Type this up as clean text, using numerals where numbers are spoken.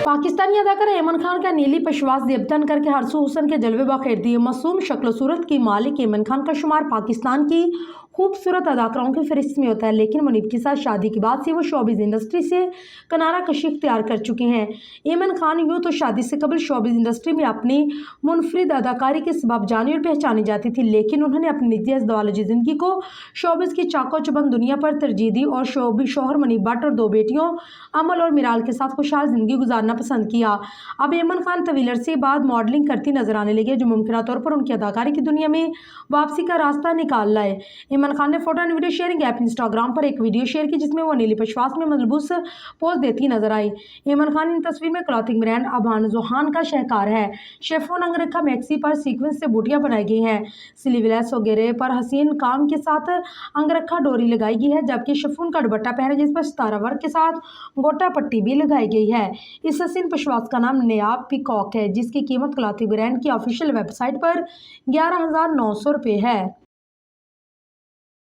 पाकिस्तानी अदाकारा ऐमन खान का नीली पशवास देवतन करके हरसू हुसन के जलवे बखेर दिए। मासूम शक्ल सूरत की मालिक ऐमन खान का शुमार पाकिस्तान की खूबसूरत अदाकाराओं की फहरिस्त में होता है, लेकिन मुनीब के साथ शादी के बाद से वो शोबिज़ इंडस्ट्री से किनारा कशी इख्तियार कर चुके हैं। ऐमन खान यूँ तो शादी से कबल शोबिज़ इंडस्ट्री में अपनी मुनफरिद अदाकारी के सबब जानी और पहचानी जाती थी, लेकिन उन्होंने अपनी निजी दौलजी ज़िंदगी को शोबिज़ की चाको चबंद दुनिया पर तरजीह दी और शोहर मुनीब भट्ट और 2 बेटियों अमल और मिराल के साथ खुशहाल ज़िंदगी गुजारना पसंद किया। अब ऐमन खान तवील अरसे बाद मॉडलिंग करती नजर आने लगे, जो मुमकिन तौर पर उनकी अदाकारी की दुनिया में वापसी का रास्ता निकाल लाए। ऐमन खान ने photo and video sharing app Instagram पर एक वीडियो शेयर की, जिसमें वो नीली पशवास में मलबूस पोज देती नजर आई। ऐमन खान इन तस्वीर में क्लॉथिंग ब्रांड अबान जोहान का शहकार है। शेफोन अंगरखा मैक्सी पर सीक्वेंस से बूटियां बनाई गई हैं। स्लीवलेस वगैरह पर हसीन काम के साथ अंगरखा डोरी लगाई गई है, जबकि शिफॉन का दुपट्टा पहने जिस पर सितारा वर्क के साथ गोटा पट्टी भी लगाई गई है। इस हसीन पशवास का नाम नयाब पीकॉक है, जिसकी कीमत क्लॉथिंग ब्रांड की ऑफिशियल वेबसाइट पर 11,900 रुपये है।